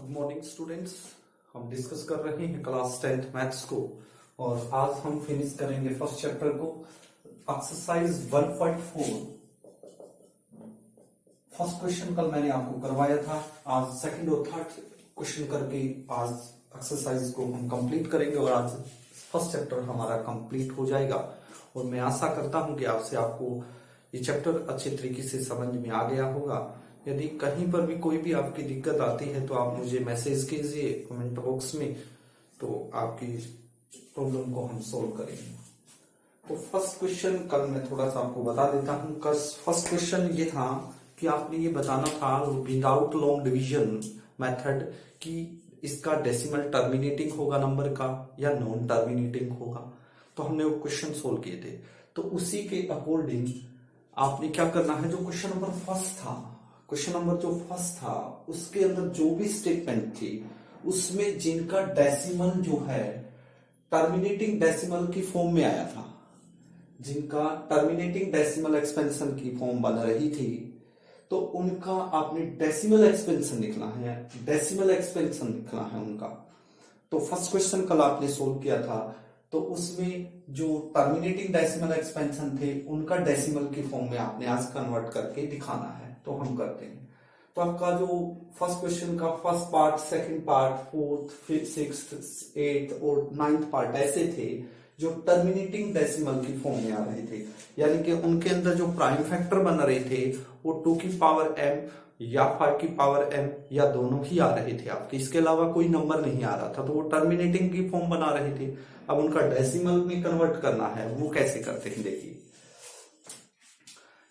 Good morning students. हम discuss कर रहे हैं क्लास 10th मैथ्स को और आज हम फिनिश करेंगे फर्स्ट चैप्टर को। एक्सरसाइज 1.4 फर्स्ट क्वेश्चन कल मैंने आपको करवाया था। आज सेकंड और थर्ड क्वेश्चन करके आज एक्सरसाइज को हम कंप्लीट करेंगे और आज फर्स्ट चैप्टर हमारा कंप्लीट हो जाएगा। और मैं आशा करता हूं कि आपको ये चैप्टर अच्छे तरीके से समझ में आ गया होगा। यदि कहीं पर भी कोई भी आपकी दिक्कत आती है तो आप मुझे मैसेज कीजिए कमेंट बॉक्स में, तो आपकी प्रॉब्लम को हम सोल्व करेंगे। तो फर्स्ट क्वेश्चन कल मैं थोड़ा सा आपको बता देता हूं। कल फर्स्ट क्वेश्चन ये था कि आपने ये बताना था विदाउट लॉन्ग डिवीजन मेथड कि इसका डेसिमल टर्मिनेटिंग होगा नंबर का या नॉन टर्मिनेटिंग होगा। तो हमने वो क्वेश्चन सोल्व किए थे। तो उसी के अकॉर्डिंग आपने क्या करना है, जो क्वेश्चन नंबर फर्स्ट था उसके अंदर जो भी स्टेटमेंट थी उसमें जिनका डेसिमल जो है टर्मिनेटिंग डेसिमल की फॉर्म में आया था, जिनका टर्मिनेटिंग डेसिमल एक्सपेंशन की फॉर्म बन रही थी, तो उनका आपने डेसिमल एक्सपेंशन लिखना है उनका। तो फर्स्ट क्वेश्चन कल आपने सोल्व किया था, तो उसमें जो टर्मिनेटिंग डेसिमल एक्सपेंशन थे उनका डेसिमल की फॉर्म में आपने आज कन्वर्ट करके दिखाना है। तो हम करते हैं। तो आपका जो फर्स्ट क्वेश्चन का first part, second part, fourth, fifth, sixth, eighth और नाइन्थ पार्ट ऐसे थे जो टर्मिनेटिंग डेसिमल की फॉर्म में आ रहे थे, यानी कि उनके अंदर जो प्राइम फैक्टर बन रहे थे वो 2 की पावर m या 5 की पावर m या दोनों ही आ रहे थे आपके, इसके अलावा कोई नंबर नहीं आ रहा था। तो वो टर्मिनेटिंग की फॉर्म बना रहे थे। अब उनका डेसिमल में कन्वर्ट करना है, वो कैसे करते हैं देखिए।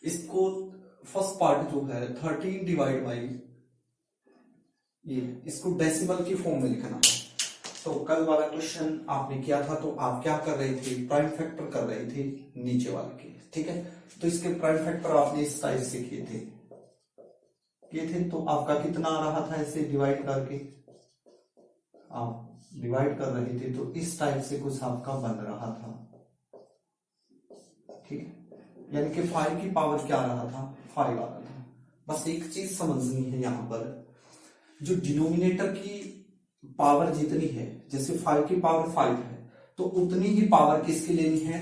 इसको फर्स्ट पार्ट जो है 13 डिवाइड बाई ये, इसको डेसिमल की फॉर्म में लिखना है। तो कल वाला क्वेश्चन आपने किया था, तो आप क्या कर रहे थे, प्राइम फैक्टर कर रहे थे नीचे वाले के, ठीक है। तो इसके प्राइम फैक्टर आपने इस टाइप से किए थे। तो आपका कितना आ रहा था, ऐसे डिवाइड करके आप डिवाइड कर रहे थे, तो इस टाइप से कुछ आपका बन रहा था, ठीक है। यानी कि 5 की पावर क्या आ रहा था, 5 आ रहा था। बस एक चीज समझनी है यहाँ पर, जो डिनोमिनेटर की पावर जितनी है, जैसे 5 की पावर 5 है, तो उतनी ही पावर किसकी लेनी है,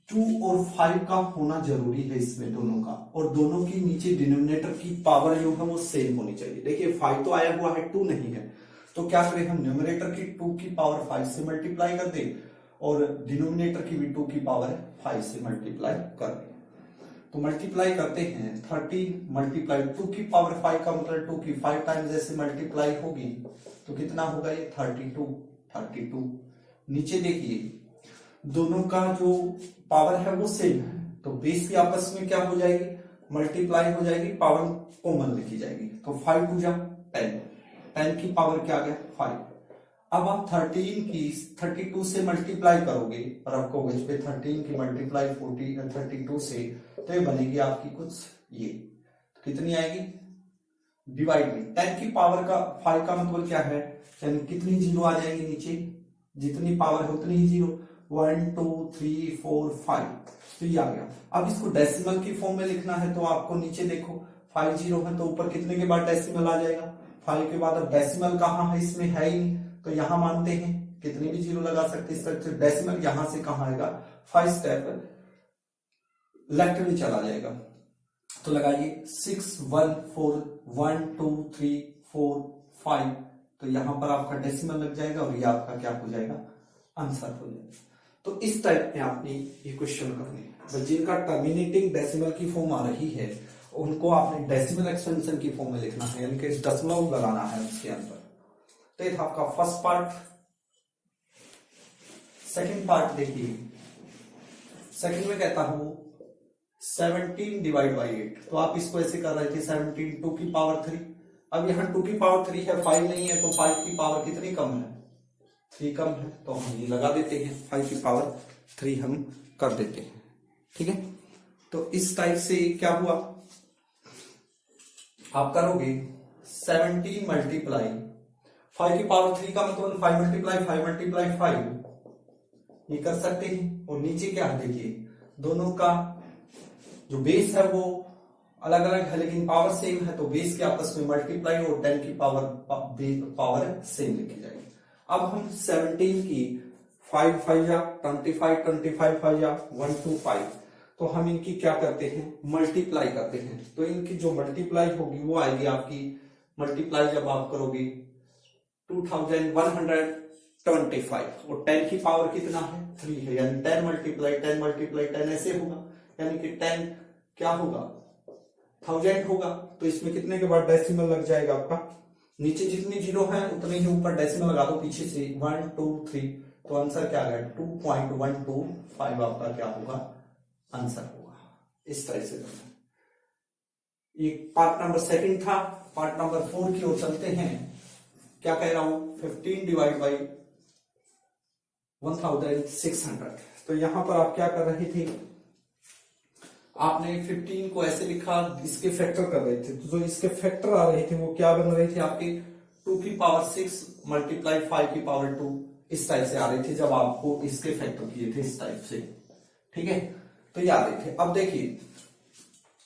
2 और 5 का होना जरूरी है इसमें दोनों का। और दोनों की नीचे डिनोमिनेटर की पावर जो है वो सेम होनी चाहिए। देखिए 5 तो आया हुआ है, 2 नहीं है, तो क्या करें हम, न्यूमरेटर की 2 की पावर 5 से मल्टीप्लाई कर दें और डिनोमिनेटर की भी 2 की पावर 5 से मल्टीप्लाई कर दें। तो मल्टीप्लाई करते हैं, 13 मल्टीप्लाई 2 की पावर 5 का मतलब 2 की 5 टाइम्स जैसे मल्टीप्लाई होगी तो कितना होगा ये 32। नीचे देखिए दोनों का जो पावर है वो सेम है, तो बेस की आपस में क्या हो जाएगी, मल्टीप्लाई हो जाएगी, पावर कॉमन लिखी जाएगी। तो 5 टू जा 10 की पावर क्या आ गया 5। अब आप 13 की 32 से मल्टीप्लाई करोगे और आपको इस पे 13 की मल्टीप्लाई 32 से, तो ये बनेगी आपकी कुछ ये, तो कितनी आएगी, डिवाइड में 10 की पावर का 5 का मतलब क्या है, यानी कितनी जीरो आ जाएंगी नीचे, जितनी पावर है उतनी ही जीरो, 1 2 3 4 5, तो ये आ गया। अब इसको डेसिमल की फॉर्म में लिखना है, तो आपको नीचे देखो 5 जीरो है, तो ऊपर कितने के बाद डेसिमल आ जाएगा, 5 के बाद। अब डेसिमल कहाँ है, इसमें है ही नहीं, तो यहां मानते हैं कितने भी जीरो लगा सकते हैं। इसका डेसिमल यहां से कहां आएगा, 5 स्टेप लेफ्ट में चला जाएगा। तो लगाइए 6 1 4 1 2 3 4 5, तो यहां पर आपका डेसिमल लग जाएगा और ये आपका क्या हो जाएगा, आंसर हो जाएगा। तो इस टाइप में आपने ये क्वेश्चन करने, जिनका टर्मिनेटिंग डेसिमल की फॉर्म आ रही है उनको आपने डेसिमल एक्सपेंशन की फॉर्म में लिखना है, यानी कि दशमलव लगाना है उसके अंदर। तो ये था आपका फर्स्ट पार्ट। सेकंड पार्ट देखिए, सेकंड में कहता हूं 17 डिवाइड बाई 8, तो आप इसको ऐसे कर रहे थे 17 2 की पावर 3। अब यहां 2 की पावर 3 है, 5 नहीं है, तो 5 की पावर कितनी कम है, 3 कम है, तो हम ये लगा देते हैं, 5 की पावर 3 हम कर देते हैं, ठीक है। तो इस टाइप से क्या हुआ, आप करोगे 17 मल्टीप्लाई 5 की पावर 3 का मतलब 5 मल्टीप्लाई 5 ये कर सकते हैं। और नीचे क्या है देखिए, दोनों का जो बेस है वो अलग अलग है लेकिन पावर सेम है, तो बेस के आपस में मल्टीप्लाई और 10 की पावर सेम लिखी जाएगी। अब हम 17 की 5 5 या 25 25 5 या 125, तो हम इनकी क्या करते हैं, मल्टीप्लाई करते हैं। तो इनकी जो मल्टीप्लाई होगी वो आएगी आपकी, मल्टीप्लाई जब आप करोगे 2125, और 10 की पावर कितना है, 3 है, यानी 10 मल्टीप्लाई 10 मल्टीप्लाई 10 ऐसे होगा, यानी कि 10 क्या होगा, 1000 होगा। तो इसमें कितने के बाद डेसिमल लग जाएगा आपका, नीचे जितनी जीरो है उतने ही ऊपर डेसिमल लगा दो, पीछे से 1 2 3, तो आंसर क्या आएगा 2.125 आपका क्या होगा, आंसर होगा। इस तरह से करना। ये पार्ट नंबर सेकंड था। पार्ट नंबर 4 की ओर चलते हैं। क्या कह रहा हूं, 15 डिवाइड बाई 1600। तो यहां पर आप क्या कर रहे थे, आपने 15 को ऐसे लिखा, इसके फैक्टर कर रहे थे, तो जो इसके फैक्टर आ रहे थे वो क्या बन रहे थे आपके 2 की पावर 6 मल्टीप्लाई 5 की पावर 2, इस टाइप से आ रहे थे जब आपको इसके फैक्टर किए थे इस टाइप से, ठीक है। तो ये आ रहे थे। अब देखिए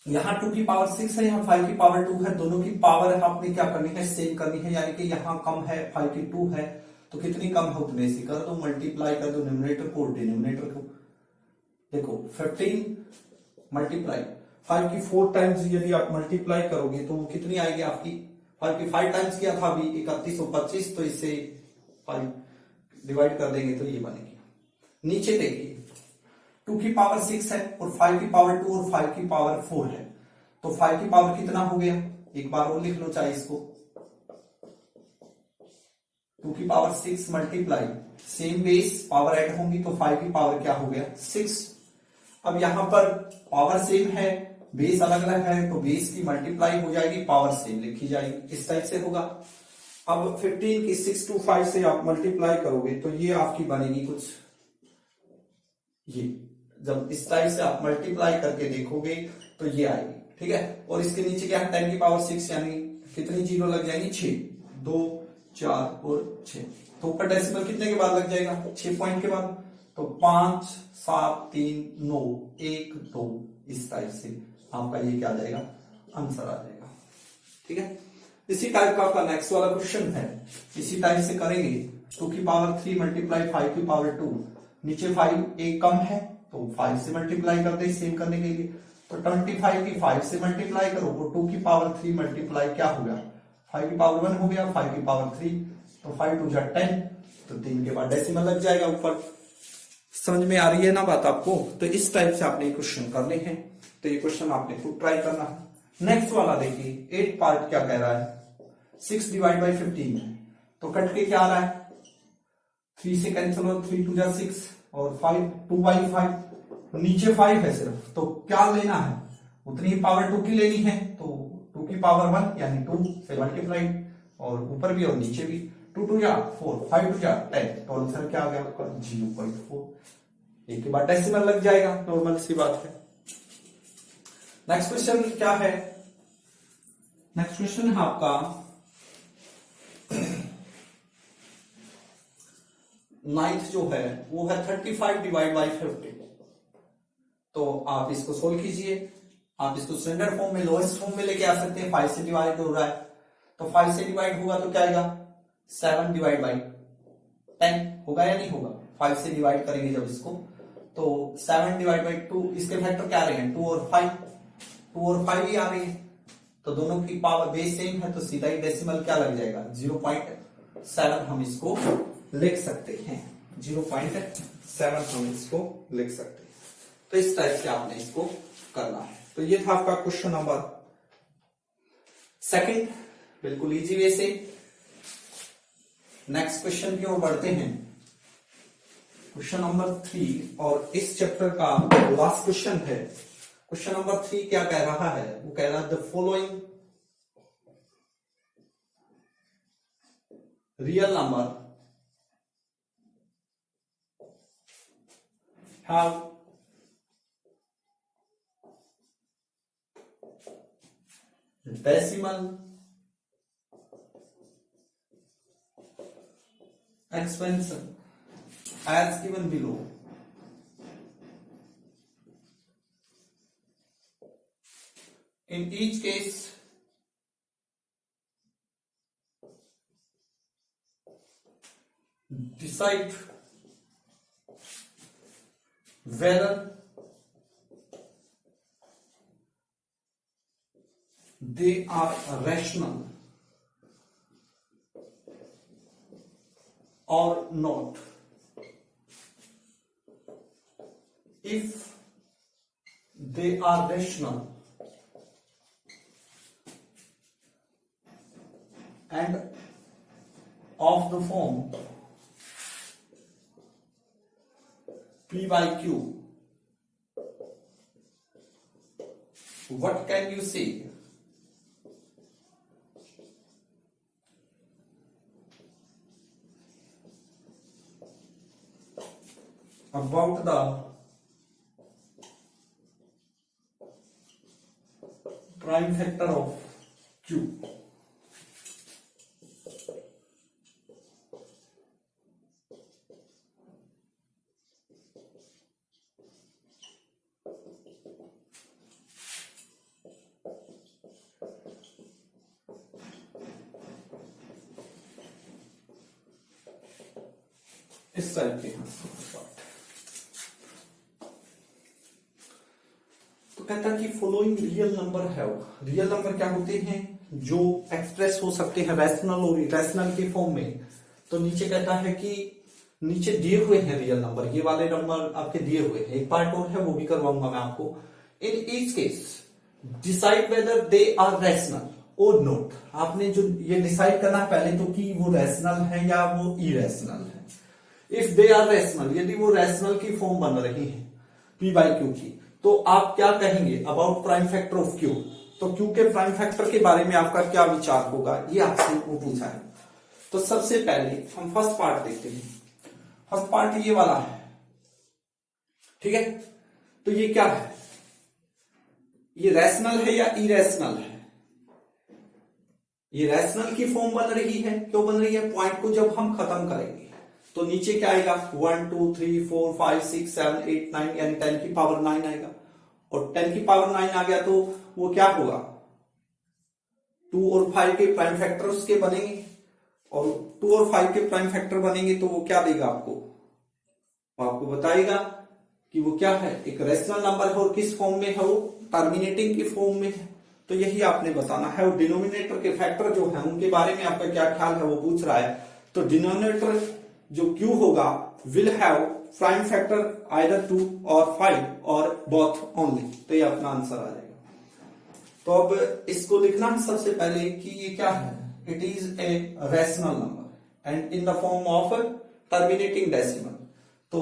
यहाँ 2 की पावर 6 है, यहाँ 5 की पावर 2 है, दोनों की पावर आपने क्या करनी है, सेम करनी है, यानी कि यहाँ कम है 5 की 2 है, तो कितनी कम है उतने से कर दो, मल्टीप्लाई कर दो न्यूमरेटर को डिनोमिनेटर को। देखो 15 मल्टीप्लाई 5 की 4 टाइम्स यदि आप मल्टीप्लाई करोगे तो कितनी आएगी आपकी, 5 की 5 टाइम्स किया था अभी 3125, तो इससे 5 डिवाइड कर देंगे तो ये बनेगी। नीचे देखिए 2 की पावर 6 है और 5 की पावर 2 और 5 की पावर 4 है, तो 5 की पावर कितना हो गया, एक बार और लिख लो चाहे इसको, 2 की power 6 multiply same base power add होंगी तो 5 की पावर क्या हो गया 6। अब यहां पर पावर सेम है, बेस अलग अलग है, तो बेस की मल्टीप्लाई हो जाएगी, पावर सेम लिखी जाएगी, इस टाइप से होगा। अब 15 की 6 to 5 से आप मल्टीप्लाई करोगे तो ये आपकी बनेगी कुछ, ये जब इस टाइप से आप मल्टीप्लाई करके देखोगे तो ये आएगी, ठीक है। और इसके नीचे क्या है 10 की पावर 6, यानी कितनी जीरो लग जाएंगी 6, 2 4 और 6, तो ऊपर डेसिमल कितने के बाद लग जाएगा 6 पॉइंट के बाद, तो 5 7 3 9 1 2, इस टाइप से आपका ये क्या आ जाएगा, आंसर आ जाएगा, ठीक है। इसी टाइप का आपका नेक्स्ट वाला क्वेश्चन है, इसी टाइप से करेंगे। 2 की पावर 3 मल्टीप्लाई 5 की पावर 2, नीचे 5 एक कम है तो 5 से मल्टीप्लाई कर दे सेम करने के लिए, तो 25 की 5 से मल्टीप्लाई करो, और 2 की पावर 3 मल्टीप्लाई क्या हो गया 5 की पावर 1 हो गया, 5 की पावर 3, तो 5 2 10, तो 3 के बाद डेसिमल लग जाएगा ऊपर। समझ में आ रही है ना बात आपको, तो इस टाइप से आपने क्वेश्चन करने हैं, तो ये क्वेश्चन आपने खुद ट्राई करना है। नेक्स्ट वाला देखिए 8 पार्ट क्या कह रहा है, 6 डिवाइड बाई 15 है, तो कट के क्या आ रहा है 3 से कैंसिल हो, 3 2 जा 6 और 5 2 बाई 5, तो नीचे 5 है सिर्फ, तो क्या लेना है उतनी ही पावर 2 की लेनी है, तो 2 की पावर 1 यानी 2 से मल्टीप्लाई, और ऊपर भी और नीचे भी, 2 2 जा 4 5 2 जा 10, तो आंसर क्या आ गया आपका 0.4। एक के बाद डेसिमल लग जाएगा, नॉर्मल सी बात है। नेक्स्ट क्वेश्चन क्या है, नेक्स्ट क्वेश्चन है आपका 9th जो है वो है 35 डिवाइड बाई 50, तो आप इसको सोल्व कीजिए। आप इसको स्टैंडर्ड फॉर्म में लोएस्ट फॉर्म में लेके आ सकते हैं, 5 से डिवाइड हो रहा है, तो 5 से डिवाइड होगा तो क्या आएगा 7 डिवाइड बाई 10 होगा या नहीं होगा, 5 से डिवाइड करेंगे जब इसको, तो 7 डिवाइड बाई 2, इसके फैक्टर क्या आ रहे हैं 2 और 5, 2 और 5 ही आ रहे हैं, तो दोनों की पावर बेस सेम है, तो सीधा ही डेसिमल क्या लग जाएगा 0.7 हम इसको लिख सकते हैं, 0.7 हम इसको लिख सकते हैं। तो इस टाइप से आपने इसको करना है। तो ये था आपका क्वेश्चन नंबर सेकंड, बिल्कुल इजी वे से। नेक्स्ट क्वेश्चन की ओर बढ़ते हैं, क्वेश्चन नंबर 3, और इस चैप्टर का लास्ट क्वेश्चन है। क्वेश्चन नंबर 3 क्या कह रहा है, वो कह रहा है the following real number have decimal expansion as given below. In each case, decide whether they are rational or not. If they are rational and of the form P by Q, what can you say about the prime factor of Q? इस type के तो कहता है कि following real number है। Real number क्या होते हैं? जो एक्सप्रेस हो सकते हैं रैशनल और इरेशनल के फॉर्म में। तो नीचे कहता है कि नीचे दिए हुए हैं रियल नंबर, ये वाले नंबर आपके दिए हुए हैं। एक पार्ट और है वो भी करवाऊंगा मैं आपको। In each case decide whether they are rational और नॉट। आपने जो ये डिसाइड करना है पहले तो कि वो रैशनल है या वो इरेशनल है। इफ दे आर रैशनल, यदि वो रैशनल की फॉर्म बन रही है P बाई Q की, तो आप क्या कहेंगे about prime factor of Q? तो Q के प्राइम फैक्टर के बारे में आपका क्या विचार होगा, ये आपसे वो पूछा है। तो सबसे पहले हम फर्स्ट पार्ट देखते हैं। फर्स्ट पार्ट ये वाला है, ठीक है। तो ये क्या है? ये रैशनल है या इरेशनल है? ये रैशनल की फॉर्म बन रही है। क्यों बन रही है? पॉइंट को जब हम खत्म करेंगे तो नीचे क्या आएगा? 1 2 3 4 5 6 7 8 9, यानी 10 की पावर 9 आएगा। और 10 की पावर 9 आ गया तो वो क्या होगा? 2 और 5 के प्राइम फैक्टर उसके बनेंगे, और 2 और 5 के प्राइम फैक्टर बनेंगे तो वो क्या देगा आपको? वो आपको बताएगा कि वो क्या है, एक रैशनल नंबर है। और किस फॉर्म में है? वो टर्मिनेटिंग की फॉर्म में है। तो यही आपने बताना है। और डिनोमिनेटर के फैक्टर जो है उनके बारे में आपका क्या ख्याल है वो पूछ रहा है। तो डिनोमिनेटर जो Q होगा will have prime factor either 2 और 5 और बोथ ओनली। तो ये अपना आंसर आ जाएगा। तो अब इसको लिखना है सबसे पहले कि ये क्या है? It is a rational number and in the form of terminating decimal. तो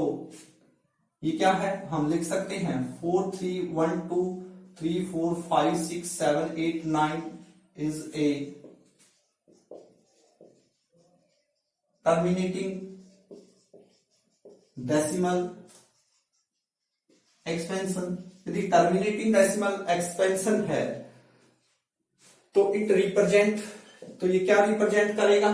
ये क्या है? हम लिख सकते हैं 4 3 1 2 3 4 5 6 7 8 9 is a terminating decimal expansion. यदि टर्मिनेटिंग डेसिमल एक्सपेंशन है तो इट रिप्रेजेंट, तो ये क्या रिप्रेजेंट करेगा?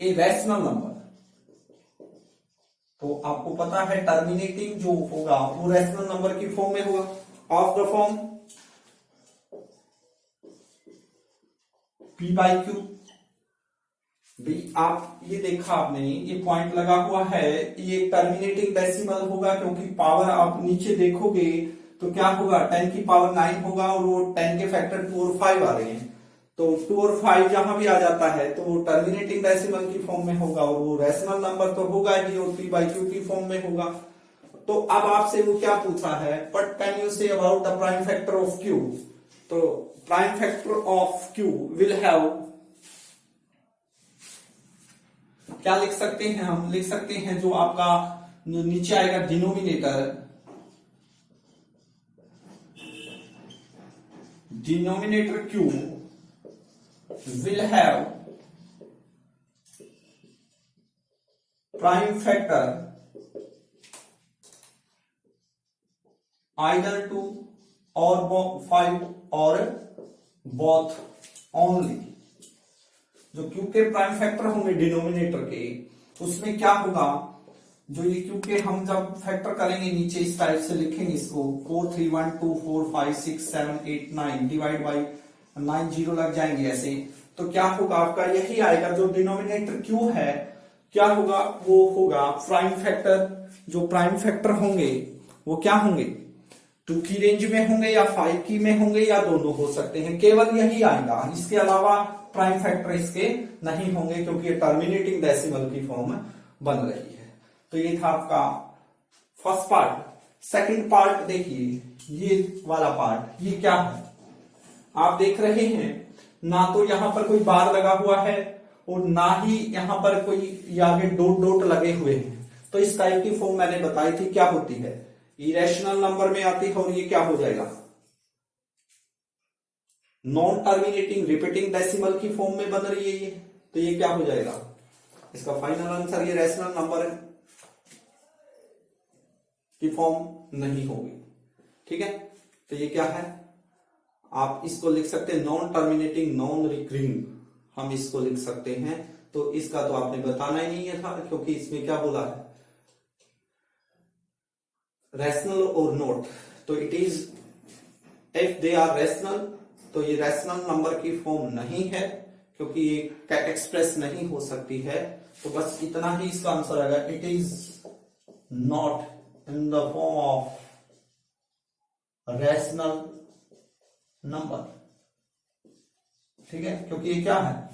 A rational number. तो आपको पता है टर्मिनेटिंग जो होगा वो रैशनल नंबर की फॉर्म में होगा, of the form P by Q। भी आप ये देखा आपने, ये पॉइंट लगा हुआ है, ये टर्मिनेटिंग डेसिमल होगा क्योंकि पावर आप नीचे देखोगे तो क्या होगा? 10 की पावर 9 होगा और वो 10 के फैक्टर 2 और 5 आ रहे हैं। तो 2 और 5 जहां भी आ जाता है तो वो टर्मिनेटिंग डेसिमल की फॉर्म में होगा, और वो रैशनल नंबर तो होगा ही और P बाई Q की फॉर्म में होगा। तो अब आपसे वो क्या पूछा है? What can you say about the prime factor of Q? तो prime factor of Q will have, क्या लिख सकते हैं? हम लिख सकते हैं जो आपका नीचे आएगा denominator, denominator Q will have prime factor either 2 और 5 और बोथ ओनली। जो Q के प्राइम फैक्टर होंगे डिनोमिनेटर के, उसमें क्या होगा? जो ये क्योंकि हम जब फैक्टर करेंगे नीचे इस टाइप से लिखेंगे इसको 4 3 1 2 4 5 6 7 8 9 डिवाइड बाई 9 जीरो लग जाएंगे ऐसे, तो क्या होगा आपका यही आएगा। जो डिनोमिनेटर क्यू है क्या होगा, वो होगा प्राइम फैक्टर। जो प्राइम फैक्टर होंगे वो क्या होंगे, 2 की रेंज में होंगे या 5 की में होंगे या दोनों हो सकते हैं, केवल यही आएगा। इसके अलावा प्राइम फैक्टर इसके नहीं होंगे क्योंकि ये टर्मिनेटिंग डेसिमल की फॉर्म बन रही है। तो ये था आपका फर्स्ट पार्ट। सेकंड पार्ट देखिए, ये वाला पार्ट, ये क्या है आप देख रहे हैं, ना तो यहां पर कोई बार लगा हुआ है और ना ही यहां पर कोई आगे डॉट डॉट लगे हुए हैं। तो इस टाइप की फॉर्म मैंने बताई थी क्या होती है, इरेशनल नंबर में आती है। और ये क्या हो जाएगा, नॉन टर्मिनेटिंग रिपीटिंग डेसिमल की फॉर्म में बन रही है ये, तो ये क्या हो जाएगा, इसका फाइनल आंसर ये रैशनल नंबर की फॉर्म नहीं होगी। ठीक है, तो ये क्या है, आप इसको लिख सकते हैं नॉन टर्मिनेटिंग नॉन रिकरिंग, हम इसको लिख सकते हैं। तो इसका तो आपने बताना ही नहीं है था क्योंकि इसमें क्या बोला है, रैशनल और नॉट। तो it is if they are rational, तो ये रैशनल नंबर की फॉर्म नहीं है क्योंकि ये एक्सप्रेस नहीं हो सकती है। तो बस इतना ही इसका आंसर आएगा, it is not in the form of rational number. ठीक है, क्योंकि ये क्या है,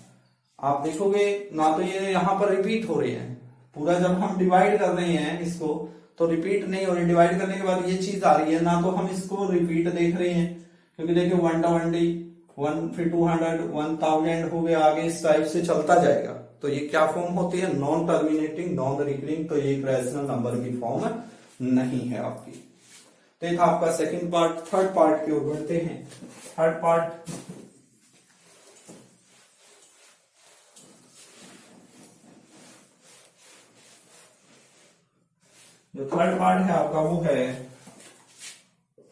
आप देखोगे ना तो ये यहां पर रिपीट हो रहे हैं, पूरा जब हम डिवाइड कर रहे हैं इसको तो रिपीट नहीं हो रही, डिवाइड करने के बाद ये चीज आ रही है ना, तो हम इसको रिपीट देख रहे हैं क्योंकि देखिए 120 1 फिर 200 1000 हो गया, आगे इस टाइप से चलता जाएगा। तो ये क्या फॉर्म होती है, नॉन टर्मिनेटिंग नॉन रिकरिंग। तो ये एक रैशनल नंबर की फॉर्म नहीं है आपकी। तो ये था आपका सेकंड पार्ट। थर्ड पार्ट की ओर बढ़ते हैं। थर्ड पार्ट, जो थर्ड पार्ट है आपका वो है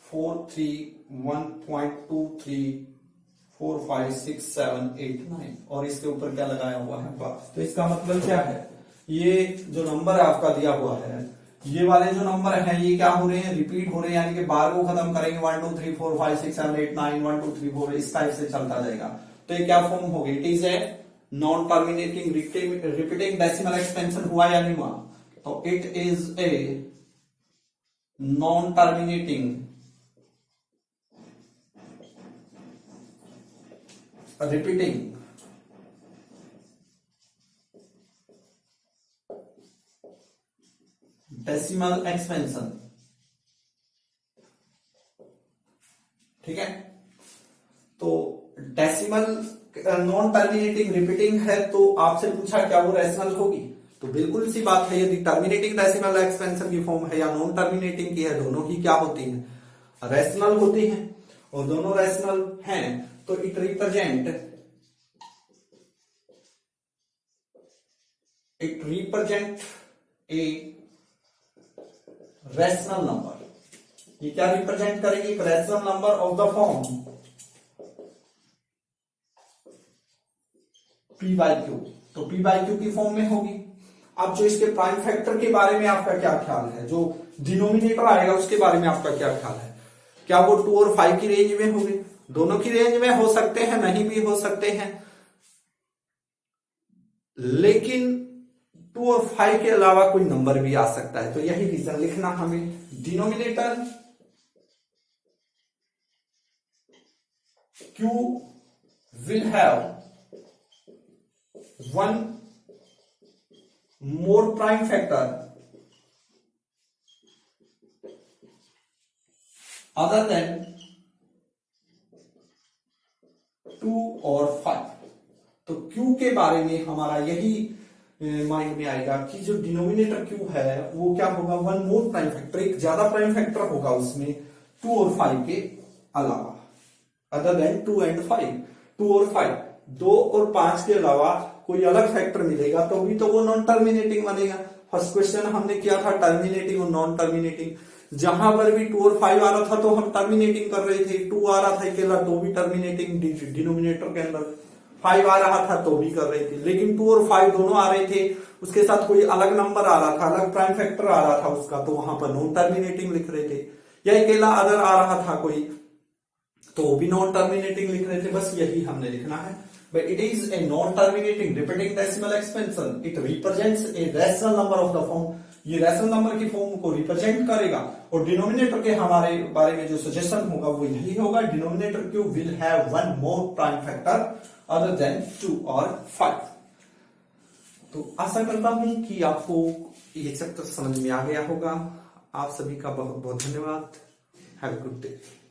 431.23456789 और इसके ऊपर क्या लगाया हुआ है बस। तो इसका मतलब क्या है, ये जो नंबर आपका दिया हुआ है, ये वाले जो नंबर हैं ये क्या हो रहे हैं, रिपीट हो रहे हैं, यानी कि बार को खत्म करेंगे 1 2 3 4 5 6 7 8 9 1 2 3 4 इस टाइप से चलता जाएगा। तो ये क्या फॉर्म होगी, it is a non terminating repeating decimal expansion हुआ या नहीं हुआ, तो it is a non terminating repeating decimal expansion. ठीक है, तो डेसिमल नॉन टर्मिनेटिंग रिपीटिंग है, तो आपसे पूछा क्या वो रैशनल होगी, तो बिल्कुल सी बात है, यदि टर्मिनेटिंग डेसिमल एक्सपेंशन की फॉर्म है या नॉन टर्मिनेटिंग की है, दोनों ही क्या होती हैं, रैशनल होती हैं। और दोनों रैशनल हैं तो it represent a rational number. ये क्या रिप्रेजेंट करेगी, एक rational number of the form P by Q. तो पी बाई क्यू की फॉर्म में होगी। अब जो इसके प्राइम फैक्टर के बारे में आपका क्या ख्याल है, जो डिनोमिनेटर आएगा उसके बारे में आपका क्या ख्याल है, क्या वो 2 और 5 की रेंज में होंगे, दोनों की रेंज में हो सकते हैं, नहीं भी हो सकते हैं, लेकिन 2 और 5 के अलावा कोई नंबर भी आ सकता है। तो यही रीजन लिखना हमें, denominator Q will have one more prime factor other than 2 और 5। तो Q के बारे में हमारा यही माइंड में आएगा कि जो डिनोमिनेटर Q है वो क्या होगा, वन मोर प्राइम फैक्टर, एक ज्यादा प्राइम फैक्टर होगा उसमें 2 और 5 के अलावा, अदर देन 2 एंड 5। 2 और 5, 2 और 5 के अलावा कोई अलग फैक्टर मिलेगा तो भी तो वो नॉन टर्मिनेटिंग बनेगा। फर्स्ट क्वेश्चन हमने किया था टर्मिनेटिंग और नॉन टर्मिनेटिंग, जहां पर भी 2 और 5 आ रहा था तो हम टर्मिनेटिंग कर रहे थे, 2 आ रहा था अकेला तो भी टर्मिनेटिंग डिनोमिनेटर के अंदर। 5 आ रहा था तो भी कर रहे थे, लेकिन 2 और 5 दोनों आ रहे थे, उसके साथ कोई अलग नंबर आ रहा था, अलग प्राइम फैक्टर आ रहा था उसका, तो वहां पर नॉन टर्मिनेटिंग लिख रहे थे। या अकेला अदर आ रहा था कोई, तो भी नॉन टर्मिनेटिंग लिख रहे थे। बस यही हमने लिखना है। But it is a non-terminating repeating decimal expansion. It represents a rational number of the form. ये रैशनल नंबर की फॉर्म को रिप्रेजेंट करेगा। और डिनोमिनेटर के हमारे बारे में जो सजेशन होगा वो यही होगा, denominator Q will have one more prime factor other than 2 और 5। तो आशा करता हूं कि आपको ये चैप्टर समझ में आ गया होगा। आप सभी का बहुत बहुत धन्यवाद। Have a good day.